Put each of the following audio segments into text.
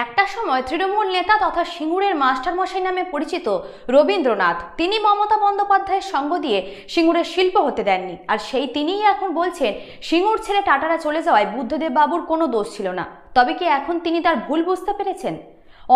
একটা সময় তৃণমূল নেতা তথা সিঙ্গুরের মাস্টারমশাই নামে পরিচিত রবীন্দ্রনাথ তিনি মমতা বন্দ্যোপাধ্যায়ের সঙ্গ দিয়ে সিঙ্গুরের শিল্প হতে দেননি। আর সেই তিনিই এখন বলছেন সিঙ্গুর ছেড়ে টাটারা চলে যাওয়ায় বুদ্ধদেব বাবুর কোনো দোষ ছিল না। তবে কি এখন তিনি তার ভুল বুঝতে পেরেছেন?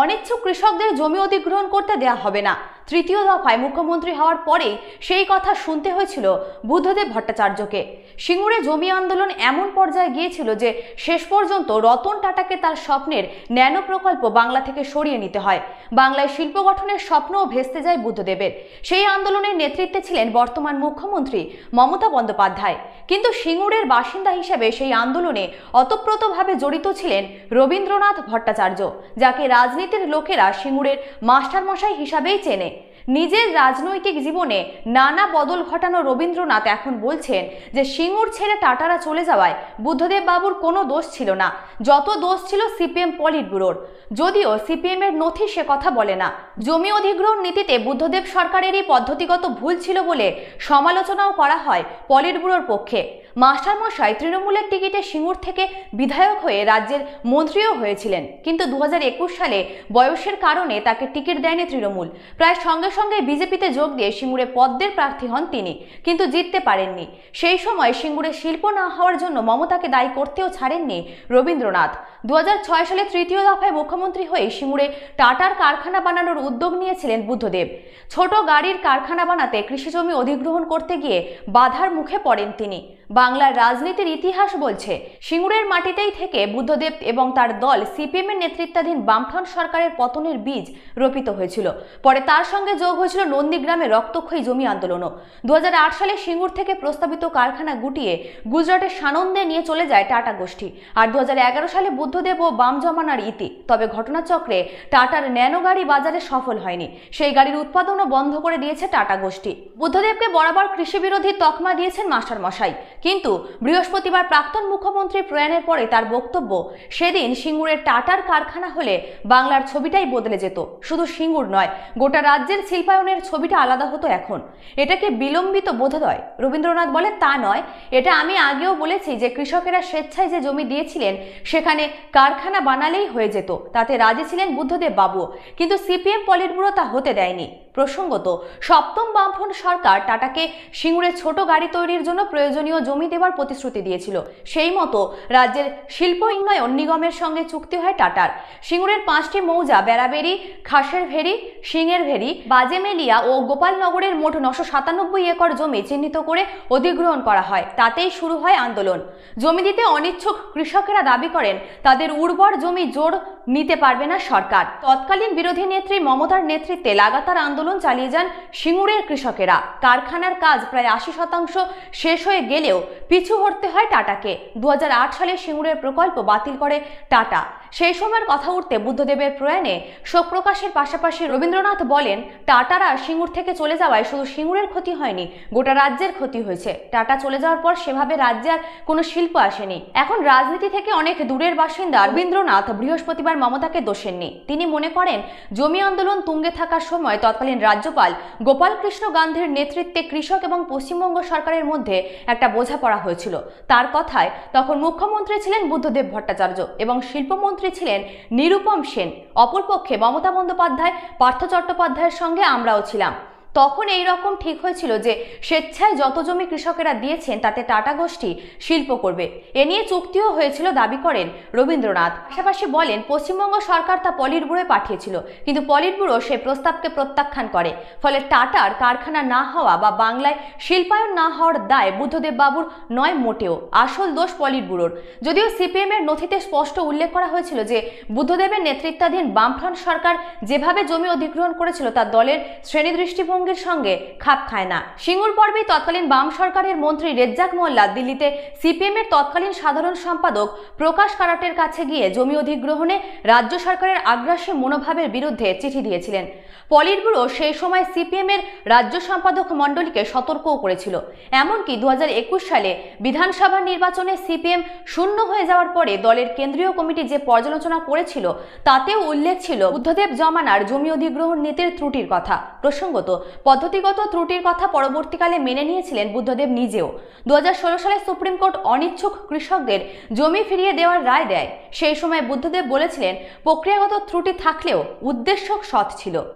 অনিচ্ছুক কৃষকদের জমি অধিগ্রহণ করতে দেয়া হবে না, তৃতীয় দফায় মুখ্যমন্ত্রী হওয়ার পরেই সেই কথা শুনতে হয়েছিল বুদ্ধদেব ভট্টাচার্যকে। সিঙ্গুরে জমি আন্দোলন এমন পর্যায়ে গিয়েছিল যে শেষ পর্যন্ত রতন টাটাকে তার স্বপ্নের ন্যানো প্রকল্প বাংলা থেকে সরিয়ে নিতে হয়। বাংলায় শিল্প গঠনের স্বপ্নও ভেস্তে যায় বুদ্ধদেবের। সেই আন্দোলনের নেতৃত্বে ছিলেন বর্তমান মুখ্যমন্ত্রী মমতা বন্দ্যোপাধ্যায়। কিন্তু সিঙ্গুরের বাসিন্দা হিসেবে সেই আন্দোলনে অতপ্রতভাবে জড়িত ছিলেন রবীন্দ্রনাথ ভট্টাচার্য, যাকে রাজনীতির লোকেরা সিঙ্গুরের মাস্টারমশাই হিসাবেই চেনে। নিজের রাজনৈতিক জীবনে নানা বদল ঘটানো রবীন্দ্রনাথ এখন বলছেন যে সিঙ্গুর ছেড়ে টাটারা চলে যাওয়ায় বুদ্ধদেব বাবুর কোনো দোষ ছিল না, যত দোষ ছিল সিপিএম পলিট ব্যুরোর। যদিও সিপিএম এর নথি সে কথা বলে না। জমি অধিগ্রহণ নীতিতে বুদ্ধদেব সরকারেরই পদ্ধতিগত ভুল ছিল বলে সমালোচনাও করা হয় পলিট ব্যুরোর পক্ষে। মাস্টারমশাই তৃণমূলের টিকিটে সিঙ্গুর থেকে বিধায়ক হয়ে রাজ্যের মন্ত্রীও হয়েছিলেন, কিন্তু 2021 সালে বয়সের কারণে তাকে টিকিট দেয়নি তৃণমূল। প্রায় সঙ্গে সঙ্গে বিজেপিতে যোগ দিয়ে সিঙ্গুরে পদ্মের প্রার্থী হন তিনি, কিন্তু জিততে পারেননি। সেই সময় সিঙ্গুরে শিল্প না হওয়ার জন্য মমতাকে দায়ী করতেও ছাড়েননি রবীন্দ্রনাথ। 2006 সালে তৃতীয় দফায় মুখ্যমন্ত্রী হয়ে সিঙ্গুরে টাটার কারখানা বানানোর উদ্যোগ নিয়েছিলেন বুদ্ধদেব। ছোট গাড়ির কারখানা বানাতে কৃষিজমি অধিগ্রহণ করতে গিয়ে বাধার মুখে পড়েন তিনি। বাংলার রাজনীতির ইতিহাস বলছে সিঙ্গুরের মাটিতেই থেকে বুদ্ধদেব এবং তার দল সিপিএম এর নেতৃত্বাধীন বামফ্রন্ট সরকারের পতনের বীজ রোপিত হয়েছিল। পরে তার সঙ্গে যোগ হয়েছিল নন্দীগ্রামে রক্তক্ষয়ী জমি আন্দোলনও। 2008 সালে সিঙ্গুর থেকে প্রস্তাবিত কারখানা গুটিয়ে গুজরাটের সানন্দে নিয়ে চলে যায় টাটা গোষ্ঠী। আর 2011 সালে বুদ্ধদেব ও বাম জমানার ইতি। তবে ঘটনাচক্রে টাটার ন্যানো গাড়ি বাজারে সফল হয়নি, সেই গাড়ির উৎপাদনও বন্ধ করে দিয়েছে টাটা গোষ্ঠী। বুদ্ধদেবকে বরাবর কৃষি বিরোধী তকমা দিয়েছেন মাস্টারমশাই, কিন্তু বৃহস্পতিবার প্রাক্তন মুখ্যমন্ত্রী প্রয়াণের পরে তার বক্তব্য, সেদিন সিঙ্গুরের টাটার কারখানা হলে বাংলার ছবিটাই বদলে যেত। শুধু সিঙ্গুর নয়, গোটা রাজ্যের শিল্পায়নের ছবিটা আলাদা হতো। এখন এটাকে বিলম্বিত বোধোদয়? রবীন্দ্রনাথ বলে তা নয়, এটা আমি আগেও বলেছি যে কৃষকেরা স্বেচ্ছায় যে জমি দিয়েছিলেন সেখানে কারখানা বানালেই হয়ে যেত, তাতে রাজি ছিলেন বুদ্ধদেব বাবু, কিন্তু সিপিএম পলিট ব্যুরো তা হতে দেয়নি। প্রসঙ্গত, সপ্তম বামফ্রন্ট সরকার টাটাকে সিঙ্গুরে ছোট গাড়ি তৈরির জন্য প্রয়োজনীয় জমি দেওয়ার প্রতিশ্রুতি দিয়েছিল। সেই মতো রাজ্যের শিল্প উন্নয়ন নিগমের সঙ্গে চুক্তি হয় টাটার। সিঙ্গুরের 5টি মৌজা বেড়াবেড়ি, খাসের ভেরি, সিংয়ের ভেরি, বাজেমেলিয়া ও গোপালনগরের মোট 997 একর জমি চিহ্নিত করে অধিগ্রহণ করা হয়। তাতেই শুরু হয় আন্দোলন। জমি দিতে অনিচ্ছুক কৃষকেরা দাবি করেন তাদের উর্বর জমি জোর নিতে পারবে না সরকার। তৎকালীন বিরোধী নেত্রী মমতার নেতৃত্বে লাগাতার আন্দোলন চালিয়ে যান সিঙ্গুরের কৃষকেরা। কারখানার কাজ প্রায় 80% শেষ হয়ে গেলেও পিছু হটতে হয় টাটাকে। 2008 সালে সিঙ্গুরের প্রকল্প বাতিল করে টাটা। সেই সময়ের কথা উঠতে বুদ্ধদেবের প্রয়াণে শোক প্রকাশের পাশাপাশি রবীন্দ্রনাথ বলেন, টাটারা সিঙ্গুর থেকে চলে যাওয়ায় শুধু সিঙ্গুরের ক্ষতি হয়নি, গোটা রাজ্যের ক্ষতি হয়েছে। টাটা চলে যাওয়ার পর সেভাবে রাজ্যে আর কোনো শিল্প আসেনি। এখন রাজনীতি থেকে অনেক দূরের বাসিন্দা রবীন্দ্রনাথ বৃহস্পতিবার মমতাকে দোষেননি। তিনি মনে করেন জমি আন্দোলন তুঙ্গে থাকার সময় তৎকালীন রাজ্যপাল গোপাল কৃষ্ণ গান্ধীর নেতৃত্বে কৃষক এবং পশ্চিমবঙ্গ সরকারের মধ্যে একটা বোঝাপড়া হয়েছিল। তার কথায় তখন মুখ্যমন্ত্রী ছিলেন বুদ্ধদেব ভট্টাচার্য এবং শিল্পমন্ত্রী ছিলেন নিরুপম সেন। অপরপক্ষে মমতা বন্দ্যোপাধ্যায়, পার্থ চট্টোপাধ্যায়ের সঙ্গে আমরাও ছিলাম। তখন এই রকম ঠিক হয়েছিল যে স্বেচ্ছায় যত জমি কৃষকেরা দিয়েছেন তাতে টাটা গোষ্ঠী শিল্প করবে। এ নিয়ে চুক্তিও হয়েছিল দাবি করেন রবীন্দ্রনাথ। পাশাপাশি বলেন পশ্চিমবঙ্গ সরকার তা পলিট ব্যুরোয় পাঠিয়েছিল, কিন্তু পলিট ব্যুরো সেই প্রস্তাবকে প্রত্যাখ্যান করে। ফলে টাটার কারখানা না হওয়া বা বাংলায় শিল্পায়ন না হওয়ার দায় বুদ্ধদেব বাবুর নয় মোটেও, আসল দোষ পলিট ব্যুরোর। যদিও সিপিএম এর নথিতে স্পষ্ট উল্লেখ করা হয়েছিল যে বুদ্ধদেবের নেতৃত্বাধীন বামফ্রন্ট সরকার যেভাবে জমি অধিগ্রহণ করেছিল তা দলের শ্রেণী দৃষ্টিভঙ্গি সঙ্গে খাপ খায় না। সিঙ্গুর পর্বে তৎকালীন বাম সরকারের মন্ত্রী রেজ্জাক মোল্লা দিল্লিতে সিপিএম এর তৎকালীন সাধারণ সম্পাদক প্রকাশ কারাটের কাছে গিয়ে জমি অধিগ্রহণে রাজ্য সরকারের আগ্রাসী মনোভাবের বিরুদ্ধে চিঠি দিয়েছিলেন। পলিট ব্যুরো সেই সময় সিপিএম এর রাজ্য সম্পাদক মণ্ডলীকে সতর্কও করেছিল। এমনকি 2021 সালে বিধানসভা নির্বাচনে সিপিএম শূন্য হয়ে যাওয়ার পরে দলের কেন্দ্রীয় কমিটি যে পর্যালোচনা করেছিল তাতেও উল্লেখ ছিল বুদ্ধদেব জমানার জমি অধিগ্রহণ নীতির ত্রুটির কথা। প্রসঙ্গত, পদ্ধতিগত ত্রুটির কথা পরবর্তীকালে মেনে নিয়েছিলেন বুদ্ধদেব নিজেও। 2016 সালে সুপ্রিম কোর্ট অনিচ্ছুক কৃষকদের জমি ফিরিয়ে দেওয়ার রায় দেয়। সেই সময় বুদ্ধদেব বলেছিলেন, প্রক্রিয়াগত ত্রুটি থাকলেও উদ্দেশ্য সৎ ছিল।